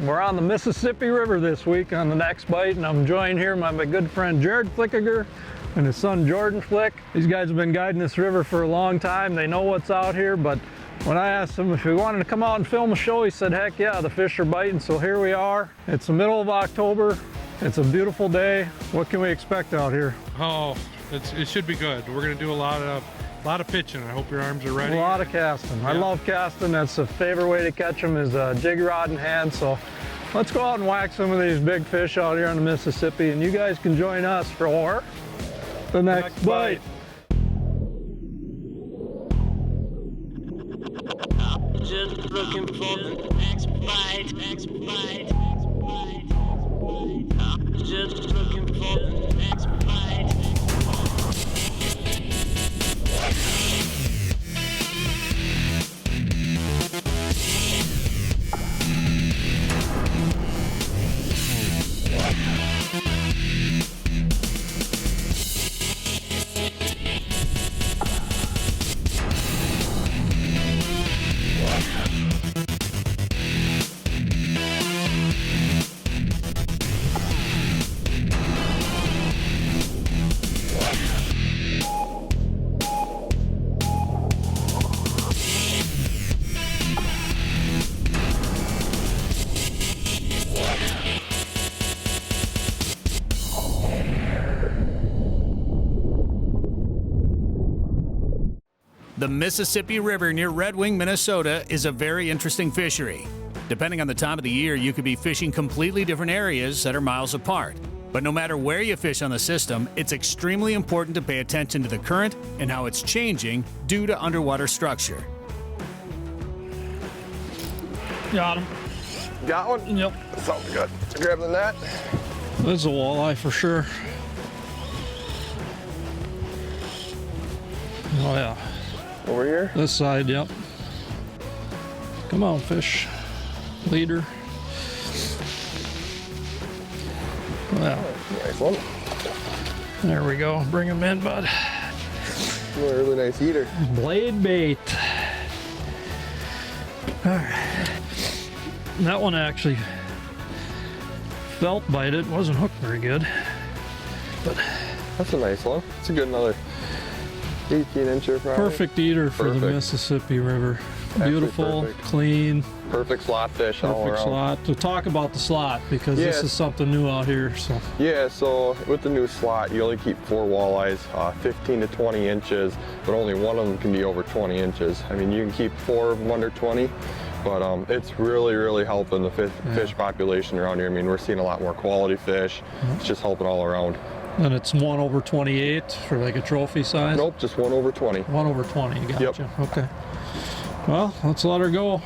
We're on the Mississippi River this week on the next bite, and I'm joined here by my good friend Jarrad Fluekiger and his son Jordan Flick. These guys have been guiding this river for a long time. They know what's out here, but when I asked him if he wanted to come out and film a show, he said, heck yeah, the fish are biting, so here we are. It's the middle of October. It's a beautiful day. What can we expect out here? Oh, it should be good. We're gonna do a lot of pitching. I hope your arms are ready. A lot of casting. Yeah. I love casting. That's the favorite way to catch them, is a jig rod in hand. So let's go out and whack some of these big fish out here on the Mississippi, and you guys can join us for the next bite. Just looking for the next bite, next bite, just looking for the next bite. The Mississippi River near Red Wing, Minnesota is a very interesting fishery. Depending on the time of the year, you could be fishing completely different areas that are miles apart. But no matter where you fish on the system, it's extremely important to pay attention to the current and how it's changing due to underwater structure. Got him. Got one? Yep. Sounds good. Grab the net. This is a walleye for sure. Oh yeah. Over here? This side, yep. Come on, fish. Leader. Well, Nice one. there we go. Bring him in, bud. You're a really nice eater. Blade bait. All right. That one actually felt bited. Wasn't hooked very good. But That's a nice one. It's a good another 18-incher probably. perfect eater for the Perfect. Mississippi River. Beautiful, perfect. clean, Perfect slot fish all perfect around. slot. To talk about the slot, because this Yeah. is something new out here. So Yeah, so with the new slot, you only keep 4 walleyes, 15 to 20 inches, but only one of them can be over 20 inches. I mean, you can keep 4 of them under 20, but it's really helping the fish population around here. I mean, we're seeing a lot more quality fish. It's just helping all around. and it's 1/28 for like a trophy size. Nope, just 1 over 20. 1/20. Gotcha. Yep. Okay. Well, let's let her go.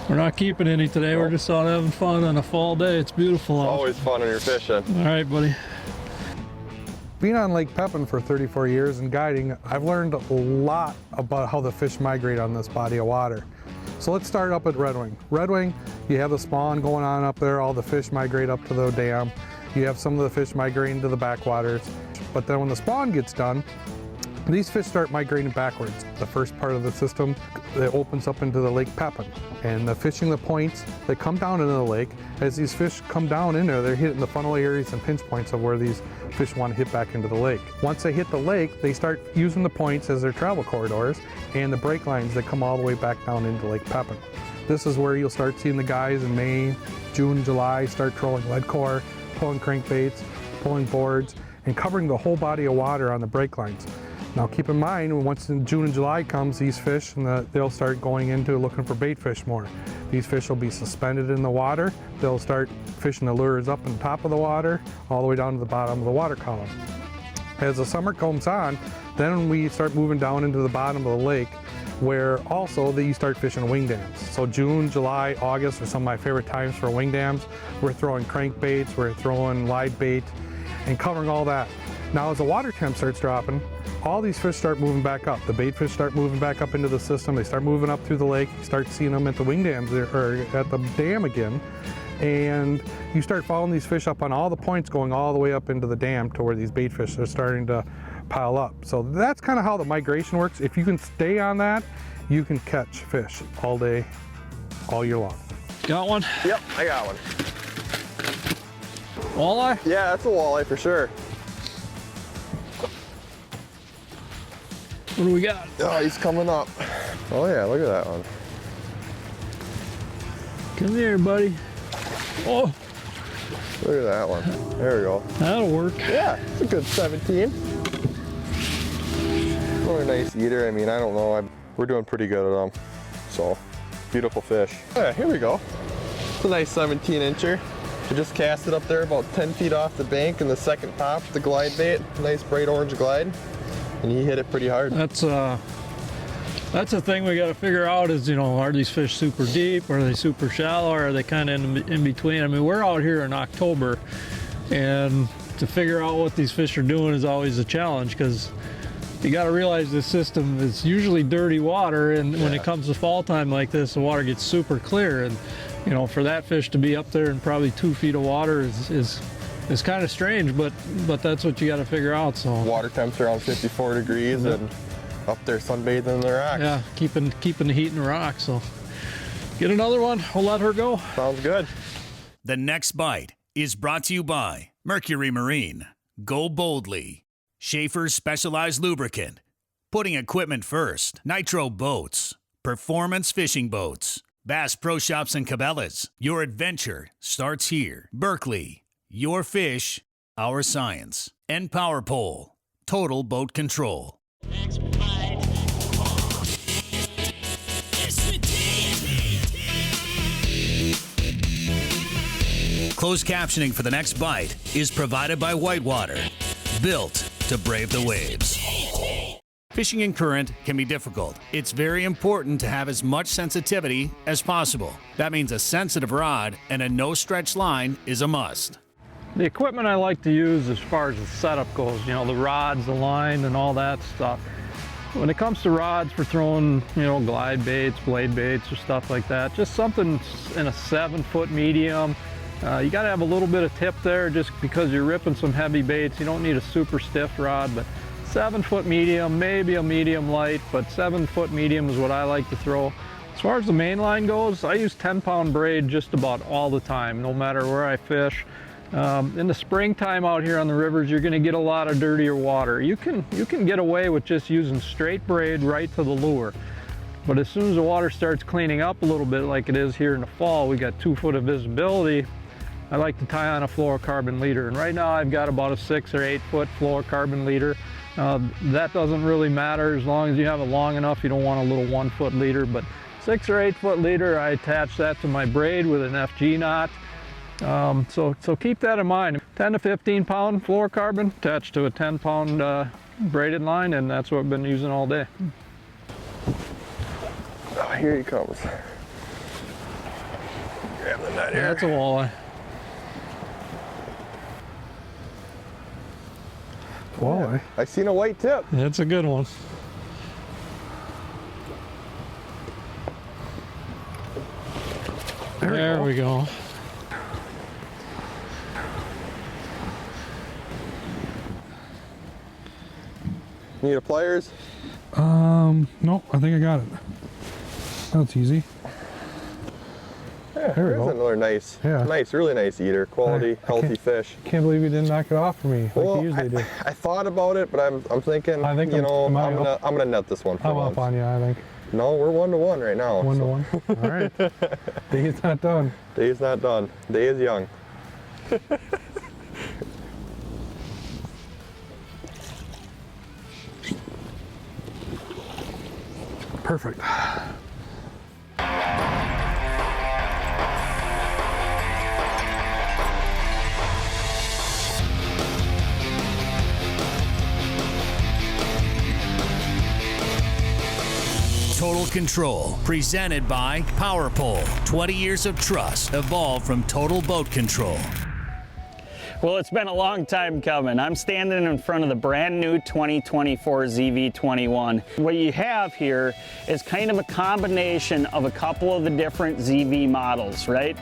We're not keeping any today. We're just out having fun on a fall day. It's beautiful out. Always fun when you're fishing. All right, buddy. Being on Lake Pepin for 34 years and guiding, I've learned a lot about how the fish migrate on this body of water. So let's start up at Red Wing. Red Wing, you have the spawn going on up there, all the fish migrate up to the dam. You have some of the fish migrating to the backwaters. But then when the spawn gets done, these fish start migrating backwards. The first part of the system, it opens up into the Lake Pepin. And the fishing the points that come down into the lake, as these fish come down in there, they're hitting the funnel areas and pinch points of where these fish want to hit back into the lake. Once they hit the lake, they start using the points as their travel corridors and the break lines that come all the way back down into Lake Pepin. This is where you'll start seeing the guys in May, June, July start trolling lead core, pulling crankbaits, pulling boards, and covering the whole body of water on the break lines. Now keep in mind, once in June and July comes, these fish, they'll start going into looking for bait fish more. These fish will be suspended in the water. They'll start fishing the lures up on top of the water, all the way down to the bottom of the water column. As the summer comes on, then we start moving down into the bottom of the lake, where also you start fishing wing dams. So June, July, August are some of my favorite times for wing dams. We're throwing crankbaits, we're throwing live bait, and covering all that. Now as the water temp starts dropping, all these fish start moving back up. The bait fish start moving back up into the system. They start moving up through the lake. You start seeing them at the wing dams or at the dam again. And you start following these fish up on all the points going all the way up into the dam to where these bait fish are starting to pile up. So that's kind of how the migration works. If you can stay on that, you can catch fish all day, all year long. Got one? Yep, I got one. Walleye? Yeah, that's a walleye for sure. What do we got? Oh, he's coming up. Oh yeah, look at that one. Come here, buddy. Oh, Look at that one. There we go. that'll work. Yeah, it's a good 17. Really nice eater. I mean, I don't know. We're doing pretty good at them. So, beautiful fish. Yeah, here we go. It's a nice 17 incher. I just cast it up there about 10 feet off the bank in the second pop, the glide bait. Nice bright orange glide. And he hit it pretty hard. That's the thing we got to figure out is, you know, are these fish super deep? Are they super shallow? Or are they kind of in between? I mean, we're out here in October, and to figure out what these fish are doing is always a challenge, because you got to realize this system is usually dirty water, and when it comes to fall time like this, the water gets super clear, and you know, for that fish to be up there in probably 2 feet of water is kind of strange, but that's what you got to figure out. So Water temps around 54 degrees and up there sunbathing in the rocks. yeah, keeping the heat in the rocks. So get another one. We'll let her go. Sounds good. The next bite is brought to you by Mercury Marine. Go boldly. Schaefer's Specialized Lubricant. Putting equipment first. Nitro Boats. Performance Fishing Boats. Bass Pro Shops and Cabela's. Your adventure starts here. Berkeley. Your fish, our science. And Power Pole. Total Boat Control. Next bite. Closed captioning for the next bite is provided by Whitewater. Built to brave the waves. Fishing in current can be difficult. It's very important to have as much sensitivity as possible. That means a sensitive rod and a no-stretch line is a must. The equipment I like to use as far as the setup goes, you know, the rods, the line, and all that stuff. When it comes to rods for throwing, you know, glide baits, blade baits, or stuff like that, just something in a 7-foot medium. You got to have a little bit of tip there, just because you're ripping some heavy baits. You don't need a super stiff rod, but 7-foot medium, maybe a medium light, but 7-foot medium is what I like to throw. As far as the main line goes, I use 10-pound braid just about all the time, no matter where I fish. In the springtime out here on the rivers, you're going to get a lot of dirtier water. You can get away with just using straight braid right to the lure. But as soon as the water starts cleaning up a little bit, like it is here in the fall, we got 2 foot of visibility. I like to tie on a fluorocarbon leader, and right now I've got about a 6 or 8 foot fluorocarbon leader. That doesn't really matter as long as you have it long enough. You don't want a little 1 foot leader, but 6 or 8 foot leader, I attach that to my braid with an FG knot. So keep that in mind. 10 to 15 pound fluorocarbon attached to a 10-pound braided line, and that's what I've been using all day. Oh, here he comes. Grab the net here. That's a walleye. Walleye. I seen a white tip. That's a good one. There we go. Need a pliers? Nope, I think I got it. That's easy. Yeah, There we there's go. another nice, Yeah. really nice eater. Quality, healthy fish. Can't believe you didn't knock it off for me like Well, you usually do. I thought about it, but I'm thinking, I think you I'm- know, am I up? I'm gonna net this one for I'm once. up on you, I think. No, we're 1-1 right now. 1 to so 1. All right. Day's not done. Day's not done. Day is young. Perfect. Total Control, presented by Power Pole. 20 years of trust evolved from Total Boat Control. Well, it's been a long time coming. I'm standing in front of the brand new 2024 ZV21. What you have here is kind of a combination of a couple of the different ZV models, right?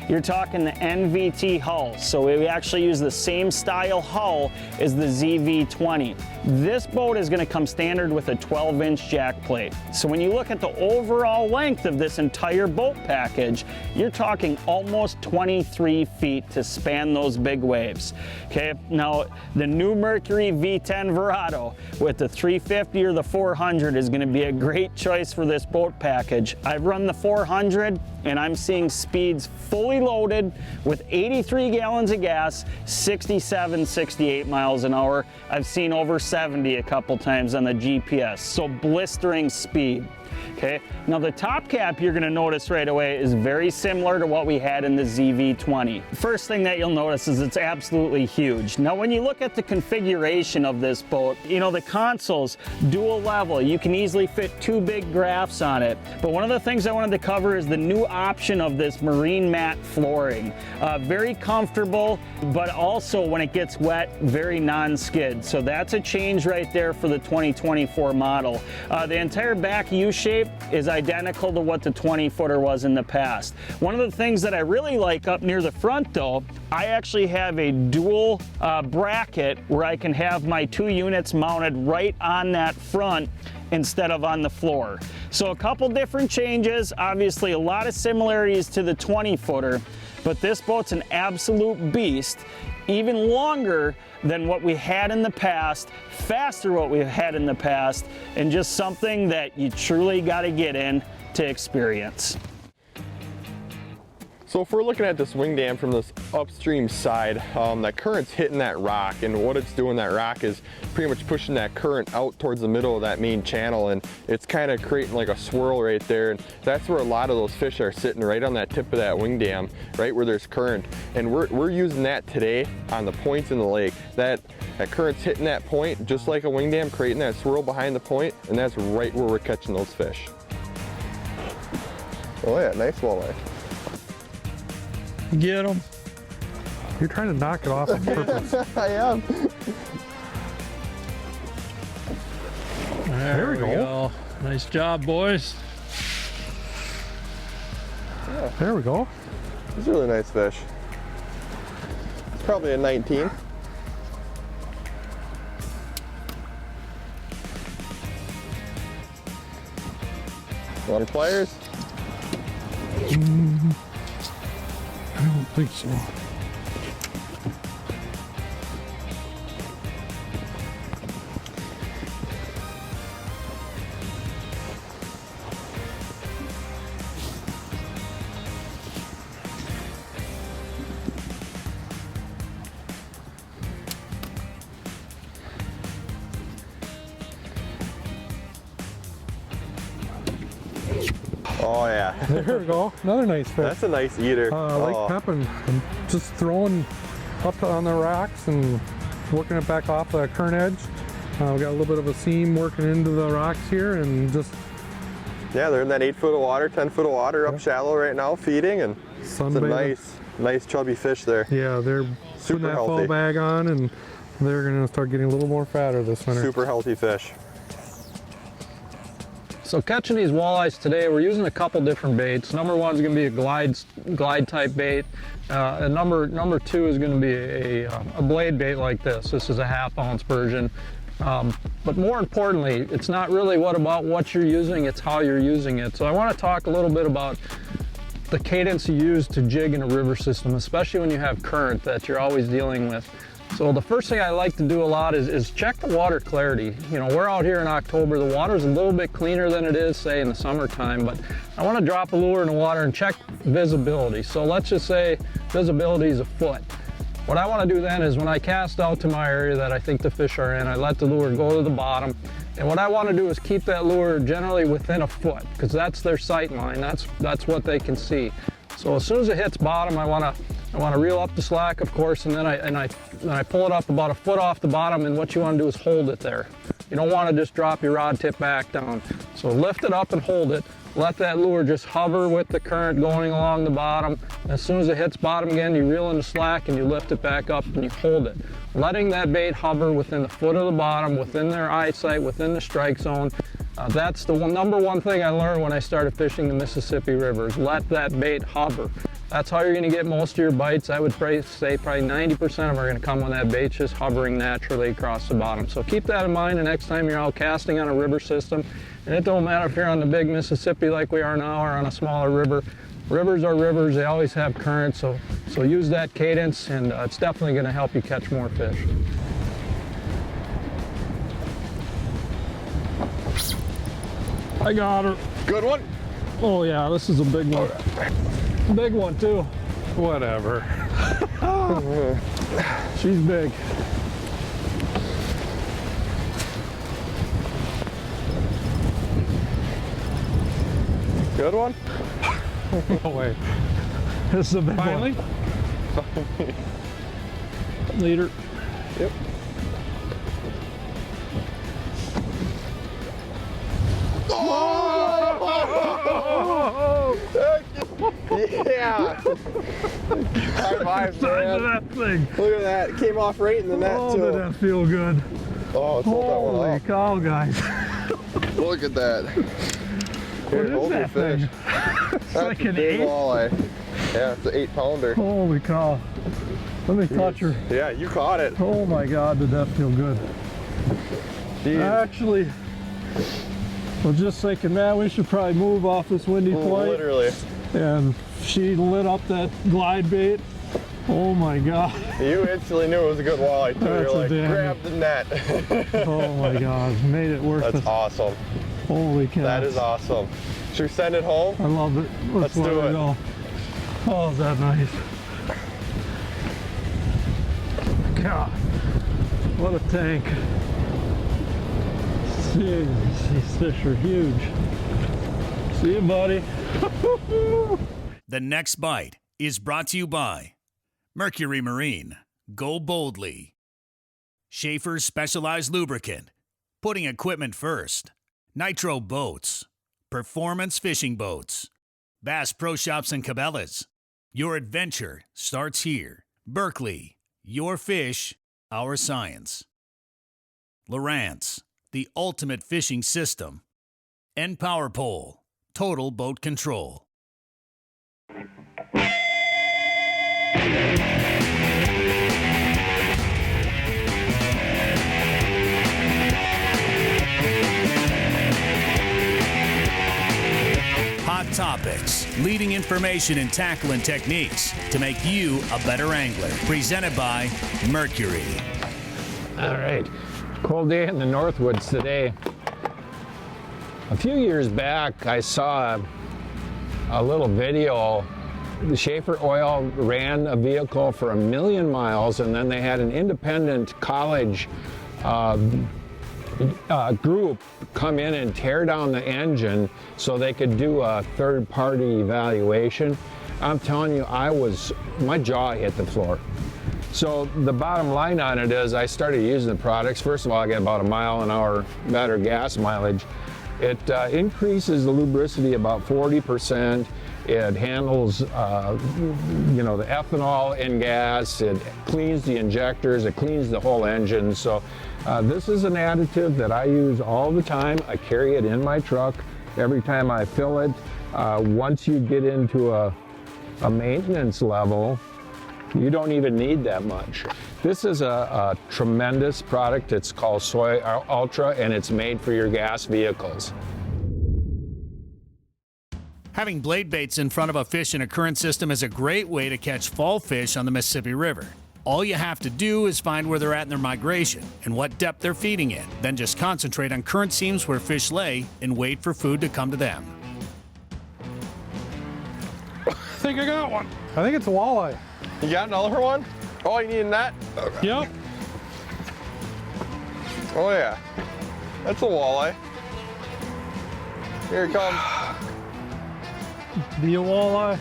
you're talking the NVT hull. So we actually use the same style hull as the ZV20. This boat is going to come standard with a 12-inch jack plate. So when you look at the overall length of this entire boat package, you're talking almost 23 feet to span those big waves. Okay, now the new Mercury V10 Verado with the 350 or the 400 is going to be a great choice for this boat package. I've run the 400 and I'm seeing speeds fully loaded with 83 gallons of gas, 67, 68 miles an hour. I've seen over 70 a couple times on the GPS, so blistering speed. Okay, now the top cap you're going to notice right away is very similar to what we had in the ZV20. First thing that you'll notice is it's absolutely huge. Now when you look at the configuration of this boat, you know, the console's dual level. You can easily fit 2 big graphs on it. But one of the things I wanted to cover is the new option of this marine mat flooring. Very comfortable, but also when it gets wet, very non-skid. So that's a change right there for the 2024 model. The entire back U-shape is identical to what the 20-footer was in the past. One of the things that I really like up near the front though, I actually have a dual bracket where I can have my 2 units mounted right on that front instead of on the floor. So a couple different changes, obviously a lot of similarities to the 20-footer, but this boat's an absolute beast. Even longer than what we had in the past, faster what we've had in the past, and just something that you truly got to get in to experience. So if we're looking at this wing dam from this upstream side, that current's hitting that rock, and what it's doing, that rock is pretty much pushing that current out towards the middle of that main channel, and it's kind of creating like a swirl right there, and that's where a lot of those fish are sitting, right on that tip of that wing dam, right where there's current. And we're using that today on the points in the lake. That current's hitting that point just like a wing dam, creating that swirl behind the point, and that's right where we're catching those fish. Oh yeah, nice walleye. Get them. You're trying to knock it off on purpose. I am. There we go. Nice job, boys. Yeah. There we go. It's a really nice fish. It's probably a 19. Want pliers? I don't think so. Oh yeah. There we go. Another nice fish. That's a nice eater. Lake Pepin. I'm just throwing up on the rocks and working it back off the current edge. We got a little bit of a seam working into the rocks here, and just Yeah, they're in that 8 foot of water, 10 foot of water, up shallow right now, feeding, and sunbathing. it's a nice chubby fish there. Yeah, they're Super putting that healthy. fall bag on, and they're gonna start getting a little more fatter this winter. Super healthy fish. So catching these walleyes today, we're using a couple different baits. Number one is going to be a glide type bait. And number two is going to be a blade bait like this. This is a 1/2 ounce version. But more importantly, it's not really about what you're using, it's how you're using it. So I want to talk a little bit about the cadence you use to jig in a river system, especially when you have current that you're always dealing with. So the first thing I like to do a lot is check the water clarity. You know, we're out here in October, the water's a little bit cleaner than it is, say, in the summertime, but I want to drop a lure in the water and check visibility. So let's just say visibility is a foot. What I want to do then is when I cast out to my area that I think the fish are in, I let the lure go to the bottom. And what I want to do is keep that lure generally within a foot, because that's their sight line. That's what they can see. So as soon as it hits bottom, I want to reel up the slack, of course, and then I pull it up about a foot off the bottom, and what you want to do is hold it there. You don't want to just drop your rod tip back down. So lift it up and hold it. Let that lure just hover with the current going along the bottom. As soon as it hits bottom again, you reel in the slack and you lift it back up and you hold it. Letting that bait hover within the foot of the bottom, within their eyesight, within the strike zone. That's the number one thing I learned when I started fishing the Mississippi River, is let that bait hover. That's how you're gonna get most of your bites. I would say probably 90% of them are gonna come when that bait's just hovering naturally across the bottom. So keep that in mind the next time you're out casting on a river system. And it don't matter if you're on the big Mississippi like we are now or on a smaller river. Rivers are rivers, they always have current, so use that cadence, and it's definitely gonna help you catch more fish. I got her. Good one? Oh yeah, this is a big one. Big one too. Whatever. She's big. Good one? No way. This is a big Finally? one. Leader. Yep. Yeah. High five, Size of man. that thing. Look at that. It came off right in the net, Oh, too. did that feel good. Oh, let's hold that Holy one up. cow, guys. Look at that. Here, What is hold your that fish. thing? That's like a an big 8? walleye. Yeah, it's an 8-pounder. Holy cow. Let me touch her. Yeah, you caught it. Oh my God, did that feel good. Jeez. Actually, I was just thinking, man, we should probably move off this windy point. Literally. And she lit up that glide bait. Oh my God. You instantly knew it was a good walleye, too. That's You're like, a damn- grab the net. Oh my God, made it worth That's it. awesome. Holy cow. That is awesome. Should we send it home? I love it. Let's let do her it. go. Oh, is that nice? God, what a tank. Jeez, these fish are huge. See you, buddy. The next bite is brought to you by Mercury Marine. Go boldly. Schaefer's Specialized Lubricant. Putting equipment first. Nitro Boats. Performance Fishing Boats. Bass Pro Shops and Cabela's. Your adventure starts here. Berkeley. Your fish, our science. Lowrance. The ultimate fishing system. And Power Pole. Total boat control. Hot topics, leading information and tackling techniques to make you a better angler. Presented by Mercury. All right, cold day in the Northwoods today. A few years back, I saw a little video. The Schaefer Oil ran a vehicle for 1 million miles, and then they had an independent college group come in and tear down the engine so they could do a third-party evaluation. I'm telling you, my jaw hit the floor. So the bottom line on it is I started using the products. First of all, I get about 1 mile an hour better gas mileage. It increases the lubricity about 40%. It handles, the ethanol in gas. It cleans the injectors. It cleans the whole engine. So this is an additive that I use all the time. I carry it in my truck every time I fill it. Once you get into a maintenance level, you don't even need that much. This is a tremendous product. It's called Soy Ultra, and it's made for your gas vehicles. Having blade baits in front of a fish in a current system is a great way to catch fall fish on the Mississippi River. All you have to do is find where they're at in their migration and what depth they're feeding in. Then just concentrate on current seams where fish lay and wait for food to come to them. I think I got one. I think it's a walleye. You got another one? Oh, you need a net? Okay. Yep. Oh, yeah. That's a walleye. Here it comes. Be a walleye.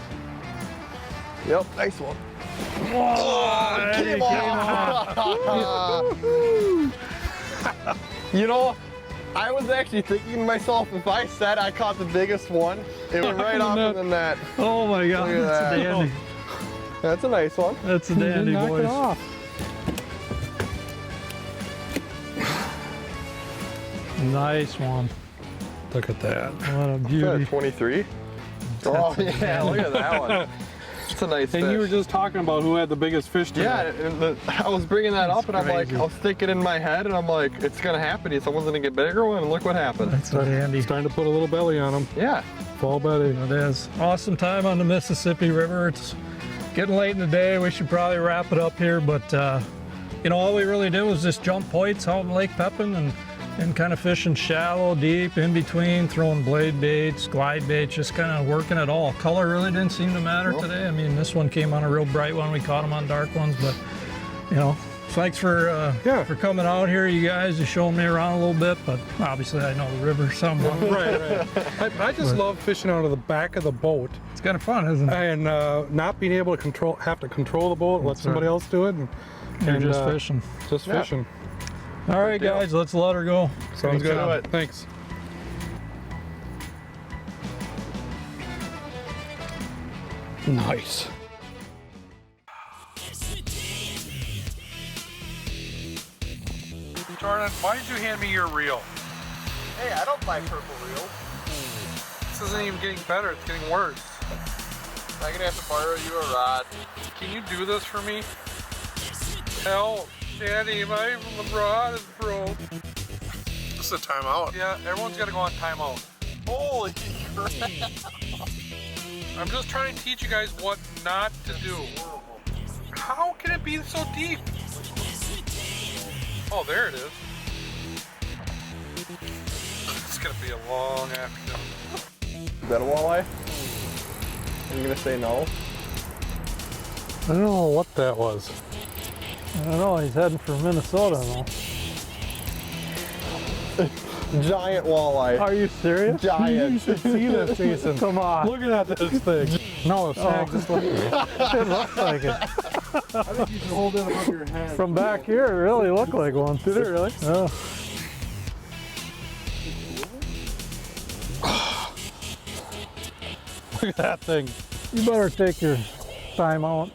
Yep, nice one. Oh, It came off. You know, I was actually thinking to myself, if I said I caught the biggest one, it went right off in the net. Oh my God, Look at that's that. a dandy. That's a nice one. That's a You didn't dandy, knock boys. it off. Nice one. Look at that. What a Is that beauty. a 23? Oh, yeah, look at that one. That's a nice fish. And you were just talking about who had the biggest fish today. Yeah, and I was bringing that up, and I'm like, crazy. I was thinking in my head, and I'm like, it's gonna happen. Someone's gonna get bigger one, and look what happened. That's handy. It's time to put a little belly on them. Yeah. Fall belly. It is. Awesome time on the Mississippi River. It's getting late in the day. We should probably wrap it up here, but you know, all we really did was just jump points out in Lake Pepin and kind of fishing shallow, deep, in between, throwing blade baits, glide baits, just kind of working it all. Color really didn't seem to matter today. I mean, this one came on a real bright one. We caught them on dark ones, but you know, thanks for coming out here, you guys. You showing me around a little bit, but obviously I know the river somewhat. Right. I just love fishing out of the back of the boat It's kind of fun, isn't it? and not being able to have to control the boat, let somebody else do it, and You're just fishing. Just fishing. All right, guys, let's let her go. Sounds good. job. Thanks. Nice. Jordan, why did you hand me your reel? Hey, I don't buy purple reels. This isn't even getting better, it's getting worse. I'm gonna have to borrow you a rod. Can you do this for me? Help, Daddy, my rod is broke. This is a timeout. Yeah, everyone's gotta go on timeout. Holy crap. I'm just trying to teach you guys what not to do. How can it be so deep? Oh, there it is. It's gonna be a long afternoon. Is that a walleye? Are you gonna say no? I don't know what that was. I don't know, he's heading for Minnesota though. Giant walleye. Are you serious? Giant. You should see this, Jason. Come on. Look at this thing. No, snag just like It looks like it. I think you should hold it above your head. From back here, it really looked like one. Did it really? Oh. Look at that thing. You better take your time out.